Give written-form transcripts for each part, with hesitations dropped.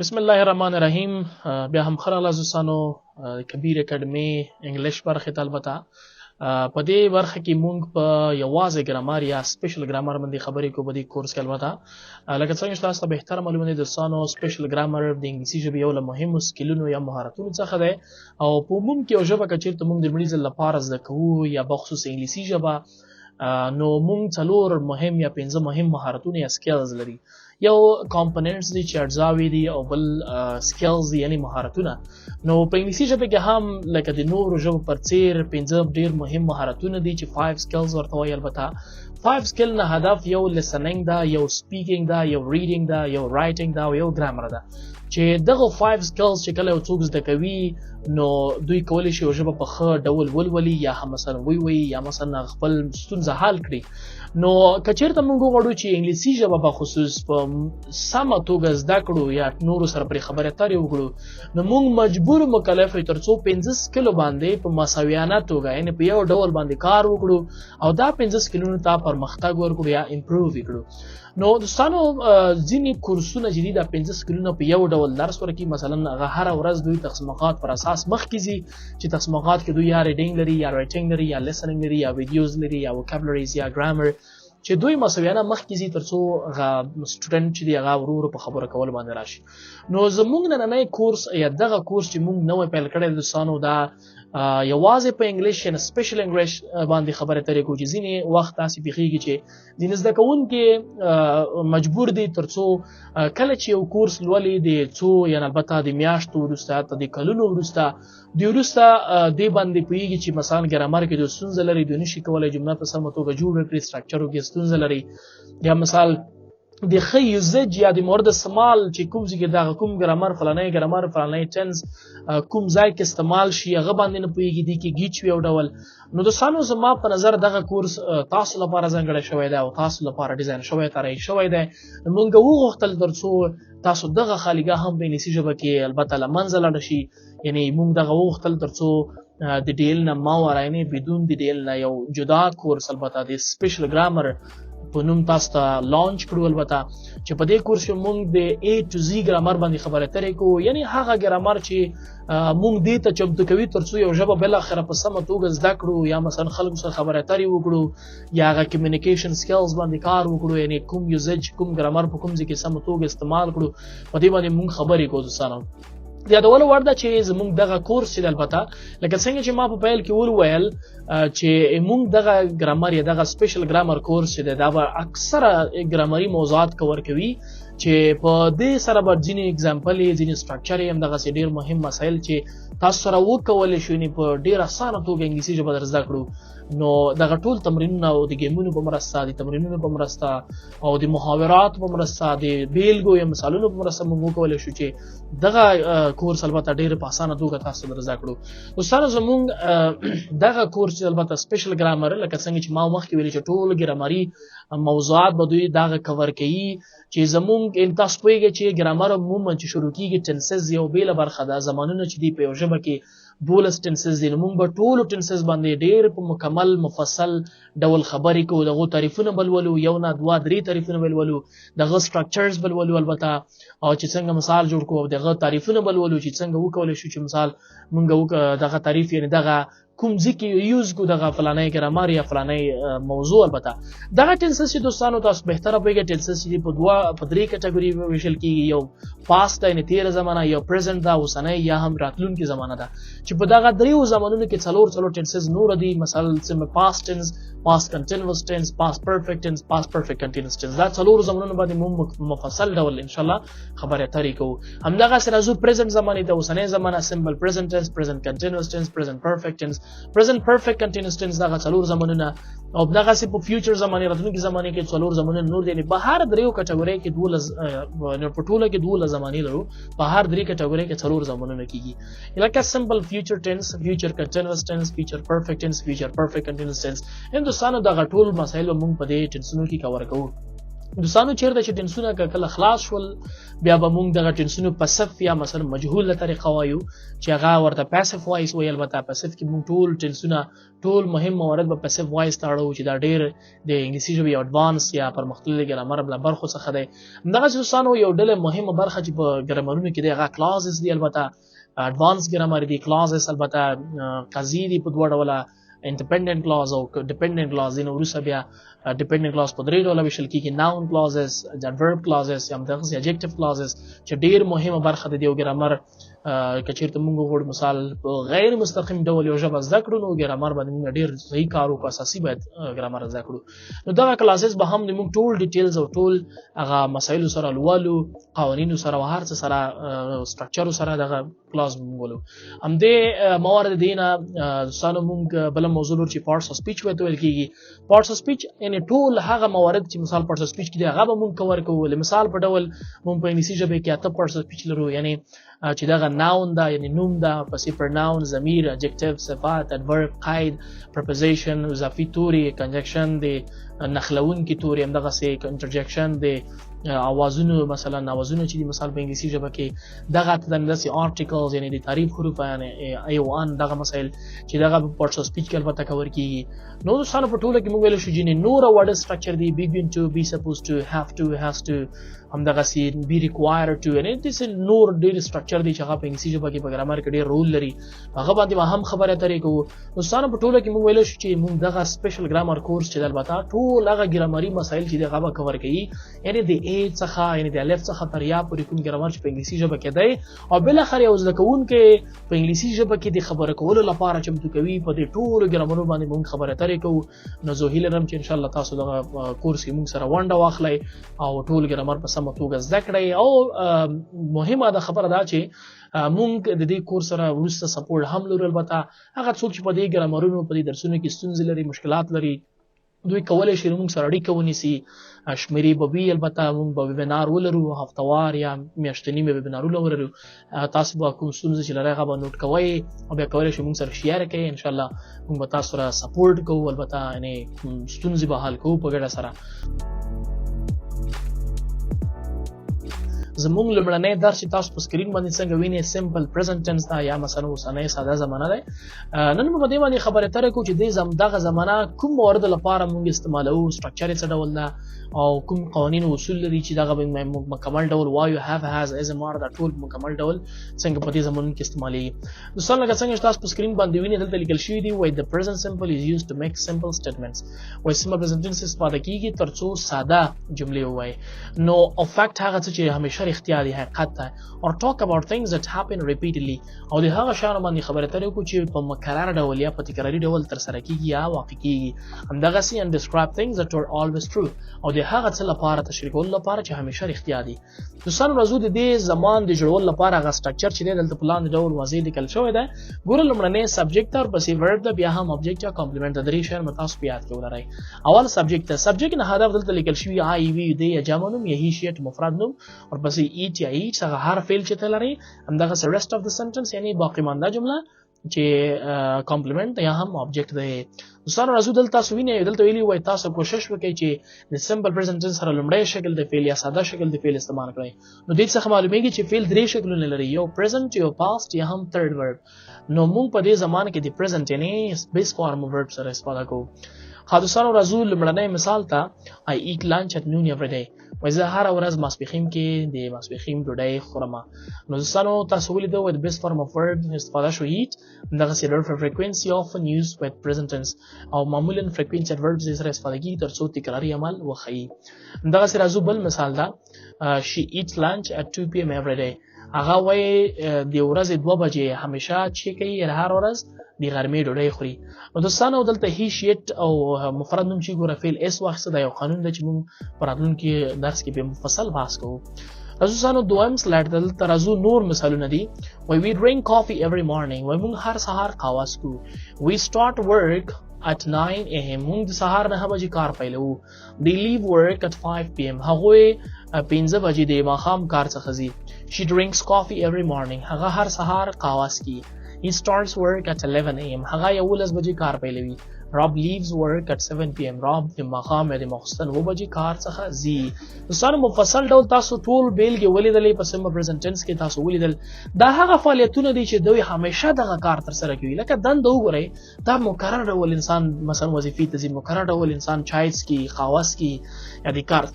بسم الله الرحمن الرحیم. بیا هم خره لازوسانو کبیر اکیډمي انګلیش برخه ته البته په دې برخه کې مونږ په یوازې ګرامر یا سپیشل ګرامر باندې خبرې کوو په دې کورس کې. البته لکه څنګه چې تاسو ته بهتره معلومه ده دوستانو، سپیشل ګرامر د انګلیسي ژبې یو له مهمو سکیلونو یا مهارتونو څخه دی او په عموم کې یو ژبه که چېرته مونږ د لومړي ځل لپاره زده کوو یا بخصوص انګلیسي ژبه، نو مونږ څلور مهم یا پنځه مهم مهارتونه یا سکیلز لري. یو کامپوننټس دي چې اجزاوې دي او بل سکیلز دي یعنی مهارتونه. نو په انګلیسي ژبه کې هم لکه د نورو ژبو پر څیر پنځه ډېر مهم مهارتونه دي چې 5 سکیلز ورته وایي. البته 5 سکیل نه هدف یو لیسننګ ده، یو سپیکینګ ده، یو ریډینګ ده، یو رایټینګ ده او یو ګرامر ده. چې دغه 5 سکیلز چې کله یو څوک زده کوي نو دوی کولی شي یو ژبه په ښه ډول ولولي یا هم مثلا ووایي یا مثلا خپل ستونزه حل کړي. نو که چېرته موږ وغواړو چې انګلیسي ژبه په خصوص په سمه توګه زده کړو یا نورو سره پرې خبرې اترې وکړو، نو موږ مجبور مکلف یو تر څو 15 سکیلو باندې په مساویانه توګه یعنې په یو ډول باندې کار وکړو او دا 15 سکیلونو ته پرمختګ ورکړو یا امپروو وکړو. نو دوستانو ځینې کورسونه چې دي دا 15 سکیلونه په یو ډول درس ورکوي. مثلا هغه هره ورځ دوی تقسیمات پر اساس مخکې ځي چې تقسیمات کې دوی یا ریډینګ لري یا رایټینګ لري یا لیسننګ لري یا ویډیوز لري یا وکابلریز یا ګرامر، چې دوی مساویانه مخکې ځي تر څو هغه سټوډنټ چې دی هغه ورو ورو په خبره کول باندې راشي. نو زموږ نننی کورس یا دغه کورس چې موږ نوی پیل کړی دوستانو دا یوازې په انګلیش یا سپیشل انګلیش باندې خبرې اترې کوو چې ځینې وخت داسې پیښیږي چې ځینې زده کوونکي مجبور دي تر څو کله چې یو کورس لولي د څو یعنې البته د میاشتو وروسته حتی د کلونو وروسته دې باندې پوهېږي چې مثلا ګرامر کې د ستونزه لري، دوی نشي کولی جمله په سمه توګه جوړه کړي، سټرکچرو کې ستونزه لري، یا مثال د ښه یوزج یا د مورد استعمال چې کوم ځای کې دغه کوم ګرامر فلانی ټنس کوم ځای کې استعمال شي هغه باندې نه پوهېږي، دې کې ګیچ وي یو ډول. نو دوستانو زما په نظر دغه کورس تاسو لپاره ځانګړی شوی دی او تاسو لپاره ډیزاین شوی طراحي شوی دی. موږ وغوښتل تر څو تاسو دغه خالیګاه هم په انګلیسي ژبه کې البته له منځه لاړه شي، یعنې موږ دغه وغوښتل تر څو د ډیل نه ماوراء یعنې بدون د ډیل نه یو جدا کورس البته د سپیشل ګرامر په نوم تاسو ته لانچ کړو. البته چې په دې کورس کې موږ د A to Z ګرامر باندې خبرې اترې کوو، یعنې هغه ګرامر چې موږ دې ته چمتو کوي تر څو یو ژبه بالاخره په سمه توګه زده کړو یا مثلا خلکو سره خبرې اترې وکړو یا هغه کمیونیکیشن سکلز باندې کار وکړو، یعنې کوم یوزج کوم ګرامر په کوم ځای کې سمه توګه استعمال کړو، په دې باندې موږ خبرې کوو. دوستانو د یادولو وړ ده چې زموږ دغه کورس چې البته لکه څنګه چې ما په پیل کې وویل چې موږ دغه ګرامر یا دغه سپیشل ګرامر کورس چې دی دا به اکثره ګرامري موضوعات کور کوي چې په دې سره به ځینې اګزامپل یې ځینې سټرکچر یې همدغسې ډېر مهم مسایل چې تاسو سره وکولی شو په ډېر اسانه توګه انګلیسي ژبه در زده کړو. نو دغه ټول تمرینونه او د ګیمونو په مرسته د تمرینونو په مرسته او د محاوراتو په مرسته د بیلګو یا مثالونو په مرسته موږ وکولی شو چې دغه کورس البته ډېر په اسانه توګه تاسو در زده کړو. دوستانو زموږ دغه کورس البته سپیشل ګرامر لکه څنګه چې ما مخکې ویلي چې ټول ګرامري موضوعات به دوی دغه کور کوي چې زموږ تاسو پوهېږئ چې ګرامر عموما چې شروع کېږي ټنسز یو بېله برخه ده، زمانونه چې دي په یو ژبه کې 12 ټنسز دي. نو موږ به ټولو ټنسز باندې ډېر په مکمل مفصل ډول خبرې کوو، دغو تعریفونه به لولو، یو نه دوه درې تعریفونه به لولو، دغه سټرکچرز به لولو البته او چې څنګه مثال جوړ کړو، دغه تعریفونه به لولو چې څنګه وکولی شو چې مثال موږ دغه تعریف یعنې دغه کوم ځای کې یوز کو دغه فلانی ګرامر یا فلانی موضوع. البته دغه ټنسز چې دوستانو تاسو بهتره پوهېږئ ټنسز چې په درې کټګوري ویشل کېږي، یو پاست ده یعنې تېره زمانه، یو پریزنټ ده اوسنۍ یا هم راتلونکې زمانه ده، چې په دغه دریو زمانونو کې څلور ټنسز نور دي. مثلا پاست ټنس، پاست کنټینوس ټنس، پاست پرفیکټ ټنس، پاست پرفیکټ کنټینوس ټنس، دا څلور زمانونو باندې موږ مفصل ډول انشاءالله خبرې اترې کوو. همدغسې راځو پریزنټ زمانې ته، اوسنۍ زمانه، سمبل پریزنټ ټنس، پریزنټ کنټینوس ټنس، پریزنټ پرفیکټ ټنس، پریزنټ پرفیکټ کنټینوس ټنس، دغه څلور زمانونه. او دغسې په فیوچر زمانې راتلونکې زمانې کې څلور زمانونه نور دي. په هر دریو کټګورۍ کې په ټوله کې 12 زمانې لرو، په هر درې کټګورۍ کې څلور زمانونه کېږي، لکه سمبل فیوچر ټنس، فیوچر کنټینوس ټنس، فیوچر پرفیکټ ټنس، فیوچر پرفیکټ کنټینوس ټنس. هندوستانو دغه ټول مسایل موږ په دې ټنسونو کې کور کوو. دوستانو چیرته چې ټنسونه کله خلاص شول بیا به موږ دغه ټنسونو پسف یا مثلا مجهوله طریقه وایو چې هغه ورته پاسیف وایس وایي. البته پاسیف کې موږ ټول ټنسونه ټول مهم موارد به پاسیف وایس تاړو چې دا ډېر د انګلیسي ژبې اډوانس یا پرمختللي ګرامر بل برخو څخه دی. همدغه دوستانو یو ډله مهمه برخه چې په ګرامرونو کې دی هغه کلازز دي. البته اډوانس ګرامر دي کلازز البته قضیې دي په دوه ډوله independent clause او dependent clause نو وروسته بیا dependent clause په درې ډوله ویشل کېږي noun clauses adverb clauses یا همدغسې adjective clauses چې ډېر مهمه برخه ده د یو ګرامر. که چېرته موږ وغواړو مثال په غیر مستقیم ډول یو ژبه زده کړو نو ګرامر باندې موږ ډېر صحیح کار وکړو اساسي باید ګرامر زده کړو. نو دغه کلاسز به هم موږ ټول ډیټیلز او ټول هغه مسایلو سره لولو قوانینو سره او هر څه سره سټرکچرو سره دغه کلاس موږ ولو. همدې موارد دی نه دوستانو موږ بله موضوع لرو چې پارټس اف سپیچ ورته ویل کېږي. پارټس اف سپیچ یعنې ټول هغه موارد چې مثال پارټس اف سپیچ کې دی هغه به موږ کور کوو. مثال په ډول موږ په انګلیسي ژبه کې 8 پارټس اف سپیچ لرو یعنې چې دغه ناون ده یعنی نوم ده پسې پرناون ضمیر adjective صفات adverb قید preposition اضافي توري conjunction دی نخلونکي توري همدغسې interjection دی اوازونو مثلا اوازونه چې دي مثال په انګلیسي ژبه کې دغه داسې articles یعنی د تعریف حروف یعنی ایوان دغه مسایل چې دغه پارټس اف سپیچ کې البته کور کېږي. نو دوستانو په ټوله کې موږ ویلی شو چې نوره ورډ سټرکچر دی begin to be supposed to have to has to همدغسې be required to یعنی داسې نور ډېر سټرکچر دی چې هغه په انګلیسي ژبه کې په ګرامر کې ډېر رول لري هغه باندې به هم خبرې اترې کوو. دوستانو په ټوله کې موږ ویلی شو چې موږ دغه سپیشل ګرامر کورس چې البته ټول هغه ګرامري مسایل چې دی هغه به کور کوي یعنی د A څخه یعنی د الف څخه تر یا پورې کوم ګرامر چې په انګلیسي ژبه کې دی او بالاخره یو زده کوونکی په انګلیسي ژبه کې د خبرې کولو لپاره چمتو کوي په دې ټولو ګرامرونو باندې موږ خبرې اترې کوو. نو زه هیله لرم چې انشاءالله تاسو دغه کورس کې موږ سره ونډه واخلئ او ټول ګرامر په سمه توګه زده کړئ. او مهمه دا خبره ده چې موږ د دې کورس سره وروسته سپورټ هم لرو. البته هغه څوک چې په دې ګرامرونو په دې درسونو کې ستونزې لري مشکلات لري دوی کولی شي موږ سره اړیکه ونیسي. شمیرې به وي البته موږ به ویبینار ولرو هفتوار یا میاشتني ویبینارونه ولرو. تاسو به کوم ستونزې چې لرئ هغه به نوټ کوئ او بیا کولی شئ موږ سره شیر کړئ. انشاءالله موږ به تاسو سره سپورټ کوو البته یعنې ستونزې به حل کوو په ګډه سره. زموږ لومړنی درس چې تاسو په سکرین باندې څنګه وینئ سمپل پریزنټ ټنس ده یا مثلا اوسنۍ ساده زمانه ده. نن به په دې باندې خبرې اترې کوو چې دغه زمانه کوم موارد لپاره موږ استعمالوو سټرکچر یې څه ډول ده او کوم قوانین او اصول لري چې دغه به مکمل ډول وایو have has as مار دا ټول مکمل ډول څنګه په دې زمانو کې استعمالېږي. دوستان لکه څنګه چې تاسو په سکرین باندې وینئ دلته لیکل شوي دي وایي the present simple is used to make simple statements. وایي simple present tense استفاده کېږي تر څو ساده جملې ووایي. نو او فکت هغه څه چې همیشه اختیار دی حقیقت ده or talk about things that happen repeatedly او د هغه شیانو باندې خبرې اترې وکړو چې په مکرر ډول یا په تکراري ډول ترسره کېږي یا واقع کېږي. همدغسې and describe things that are always true او د هغه څه لپاره تشریح کولو لپاره چې همیشه رښتیا دي. دوستانو راځو د دې زمان د جوړولو لپاره هغه سټرکچر چې دی دلته په لاندې ډول واضح لیکل شوی ده. ګوره لومړنی سبجیکټ او پسې ورب ده بیا هم object یا کمپلیمنټ د درې شیان به تاسو په یاد کې ولرئ. اول سبجیکټ ده سبجیکټ نه هدف دلته لیکل شوي I we دی یا جمع نوم یا هی شی مفرد نوم او پسې eat یا each هغه هر فعل چې ته لرئ همدغسې rest of the sentence یعنی باقي مانده جمله چې کمپلیمنټ یا هم object دی. دوستانو راځو دلته تاسو وینئ دلته ویلي وایي تاسو کوشش وکړئ چې د سمپل پریزنټ ټنس سره لومړی شکل د فعل یا ساده شکل د فعل استعمال کړئ. نو دې څخه معلومیږي چې فعل درې شکلونه لري یو پریزنټ یو پاست یا هم تھرډ ورب. نو موږ په دې زمانه کې د پریزنټ یعنی بیس فارم ورب سره استفاده کوو. دوستانو راځو لومړنی مثال ته I eat lunch at noon every day. وایي زه هره ورځ ماسپښین کې د ماسپښین ډوډۍ خورم. نو دوستانو تاسو ولیدو وایي د بیس فارم اف ورب استفاده شو eat همدغسې verb for frequency often used with present tense او معمولا frequency adverbs یې سره استفاده کېږي تر څو تکراري عمل وښیي. همدغسې راځو بل مثال ده she eats lunch at 2 PM every day. هغه وایي د ورځې 2 بجې همیشه چې کوي هر ورځ د غرمې ډوډۍ خوري. نو دوستانو دلته هی شیټ او مفرد نوم چې ګوره فعل اس واخیسته دا یو قانون دی چې موږ په راتلونکي درس کې به مفصل بحث کوو. دوستانو دویم سلاید دلته راځو نور مثالونه دي. وایي we drink coffee every morning. وایي موږ هر سهار قهوه څښو. we start work at 9 AM. موږ د سهار 9 بجې کار پیلوو. they leave work at 5 PM. هغوی 5 بجې د ماښام کار څخه ځي. she drinks coffee every morning. هغه هر سهار قهوه څښي. he starts work at 11 am هغه 11 بجې کار پیلوي. Rob leaves work at 7 pm Rob د ماښام د ماخستن 9 بجې کار څخه ځي. دوستانو مفصل ډول تاسو ټول بیلګې ولیدلې په سمبل پرزنت ټنس کې تاسو ولیدل دا هغه فعالیتونه دي چې دوی همیشه دغه کار تر سره کوي. لکه دند وګورئ دا مقرر ډول انسان مثلا وظیفې ته ځي، مقرر ډول انسان چای څکي، قهوه څکي یا د کار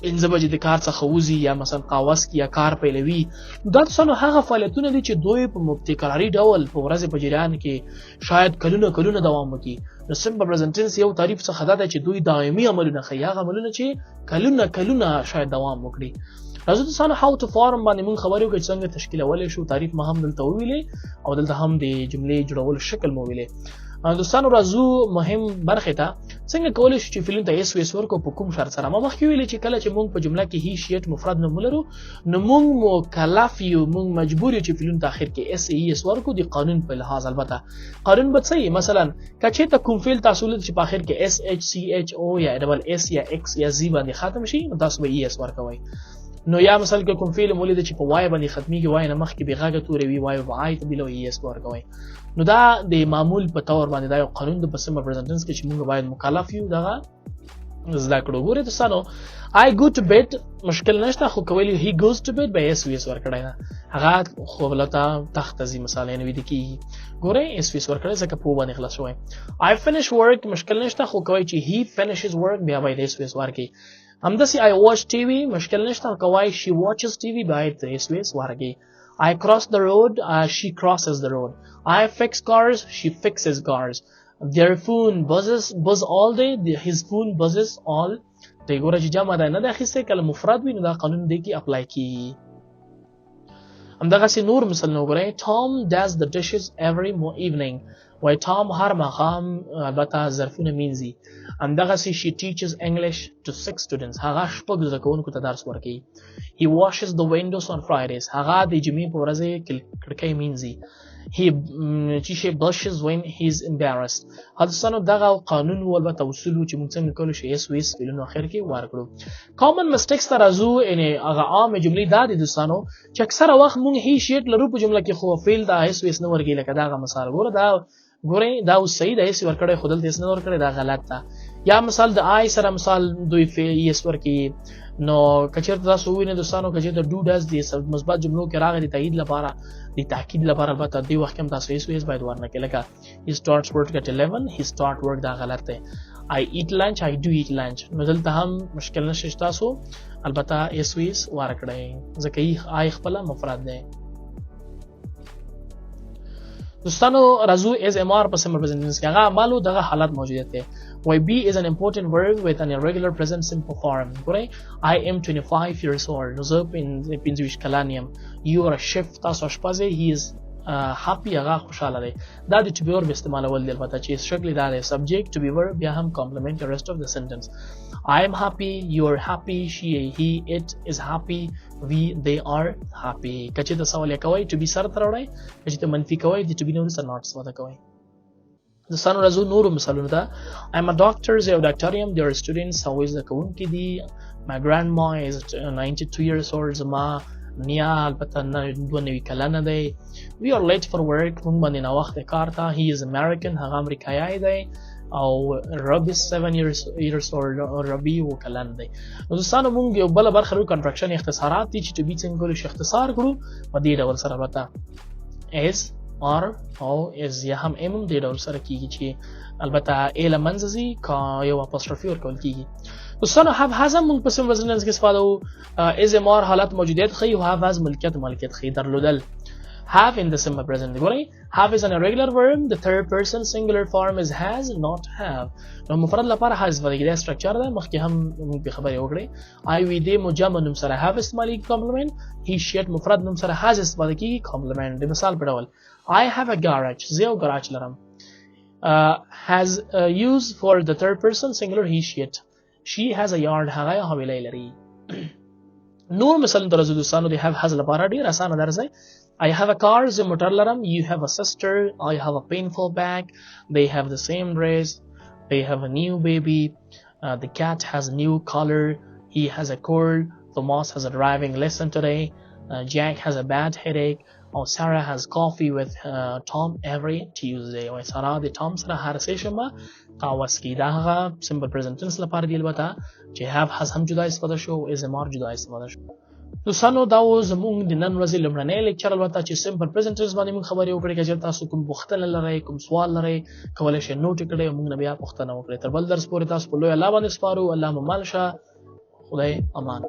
5 بجې د کار څخه وځي یا مثلا قهوه څکي یا کار پیلوي. دا څنګه هغه فعالیتونه دي چې دوی په مبتکراري ډول په ورځ په جریان کې شاید کلونه دوام وکړي. نو سمبل پرزنت ټنس یو تعریف څخه دا چې دوی دایمي عملونه کوي، هغه عملونه چې کلونه شاید دوام وکړي. راځو تاسو how to form باندې موږ خبرې وکړو څنګه تشکیلول شو. تعریف ما هم دلته ویلې او دلته هم د جملې جوړول شکل مو ویلې. دوستانو راځو مهم برخه ته څنګه کولای شو چې فعلونو ته اس ویس ورکو په کوم شرط سره. ما مخکې ویلې چې کله چې موږ په جمله کې هی شیټ مفرد نوم ولرو نو موږ مکلف یو، موږ مجبور یو چې فعلونو ته اخر کې اس ای اس ورکو د قانون په لحاظ. البته قانون به څه مثلا کچې ته کوم فعل تاسو ولید چې په اخر کې اس اچ سی اچ او یا ډبل اس یا ایکس یا زی باندې ختم شي نو تاسو به ای اس ورکوي. نو یا مثلا که کوم فعل مولید چې په وای باندې ختميږي وای نه مخکې به غاګه توري وی وای وای ته بلو ای اس ورکوي. نو دا د معمول په تور باندې دا یو قانون د سمبل پرزنت ټنس کې چې موږ باید مکلف یو دغه زده کړو. ګوره تاسو I go to bed مشکل نشته، خو کولی he goes to bed به اس وی اس ورکړای نه هغه خو ولته تخت ازي مثلا نه وې دي کی ګوره اس وی اس ورکړای ځکه په باندې خلاص شوی. I finish work مشکل نشته، خو کوي چې he finishes work بیا باید اس وی اس ورکړي. همداسي I watch TV مشکل نشته، کوي she watches TV باید اس وی اس ورکړي. I cross the road she crosses the road. I fix cars she fixes cars. Their phone buzz all day his phone buzzes all day. ګوره چې جمع ده نه د اخیسته کله مفرد وي نو دا قانون دی کې اپلای کی. همدغه نور مثال نو ګورئ Tom does the dishes every evening. وای Tom هر ماښام البته ظرفونه مینځي. همدغه she teaches English to 6 students. هغه شپږ زده کوونکو ته درس ورکوي. He washes the windows on Fridays. هغه د جمعې په ورځ کړکۍ مینځي. He blushes when he's embarrassed. حدثانو دغه قانون البته اصول چې موږ څنګه کولای شو اس ویس فعلونو اخر کې ورکړو. common mistakes ترازو یعنی هغه عام جملې دا دي دوستانو چې اکثره وخت موږ هی شیټ لرو په جمله کې خو فعل دا اس ویس نه ورګي. لکه داغه مثال ګوره دا اوس صحیح دی اس ورکړی خودل دې نه ورکړی دا غلط ده. یا مثال د آی سره مثال دوی فعل اس ورکی نو کچرته تاسو وینئ دوستانو کچرته ډو ډز دي مثبت جملو کې راغلي تایید لپاره د تاکید لپاره البته دی وخت هم تاسو اس باید ورنکړئ. لکه he starts work at 11 he start work دا غلط دی. I eat lunch I do eat lunch نو دلته هم مشکل نشته تاسو البته اس ورکړئ ځکه آی خپل مفرد دی. دوستانو راځو از ام ار په سمبل پرزنت ټنس کې هغه اعمالو دغه حالت موجودیت دی. وای بی is an important verb with an irregular present simple form. ګورئ I am 25 years old. نو زه 25 کلن یم. You are a chef تاسو اشپز. he is happy هغه خوشاله دی. دا د to be verb استعمالول دی البته چې شکل دا دی subject to be verb بیا هم complement the rest of the sentence. I am happy, you are happy, she, he, it is happy, we, they are happy. کچې ته سوال کوي to be سره تر وړي، کچې ته منفي کوي د to be نور سره not سره کوي. د سانو راځو نور مثالونه ده. I'm a doctor زه یو ډاکټر یم. there are students هغوی زده کوونکي دي. my grandma is 92 years old. زما نیا البته 92 کلنه دی. we are late for work موږ باندې ناوخته کار ته. he is American هغه امریکایي دی. او ربی 7 years old ربی و کلن دی. نو دوستانو موږ یو بل برخه لرو کنټراکشن اختصارات دي چې to be څنګه کولای شو اختصار کړو په دې ډول سره البته is or او is یا هم ام دې ډول سره کیږي چې البته ا لمنځي کا یو اپوسټروفي ورکول کیږي. دوستانو have has موږ په سم وزن کې استفاده وو is am or حالت موجودیت خي او have has ملکیت خي درلودل. have in the simple present. ګورئ have is an irregular verb. the third person singular form is has not have. نو مفرد لپاره has ورګي دا سټرکچر ده مخکې هم موږ په خبرې وکړې. I we دې مجمع نوم سره have استعمالي کمپلیمنت. he she مفرد نوم سره has استعمال کیږي کمپلیمنت. د مثال په ډول I have a garage زه یو ګراج لرم. has used for the third person singular he she has a yard هغه حویلۍ لري. نور مثلا درځو دوستانو د have has لپاره ډیر اسانه درځي. I have a car زه موټر لرم. you have a sister. I have a painful back. they have the same dress. they have a new baby. the cat has a new color. he has a cold. Thomas has a driving lesson today. Jack has a bad headache or Sarah has coffee with Tom every Tuesday. او سارا د Tom سره هر شنبه قهوه سکي. دا هغه simple present tense لپاره دی. البته چې have has هم جدا استفاده شو او is هم جدا استفاده شو. دوستانو دا و زموږ د نن ورځې لومړنی لیکچر. البته چې simple present tense باندې موږ خبرې وکړې. که چېرته تاسو کوم پوښتنه لرئ کوم سوال لرئ کولی شئ نوټ یې کړئ او موږ نه بیا پوښتنه وکړئ. تر بل درس پورې تاسو په لوی الله باندې سپارو. الله مو مل شه. خدای امان.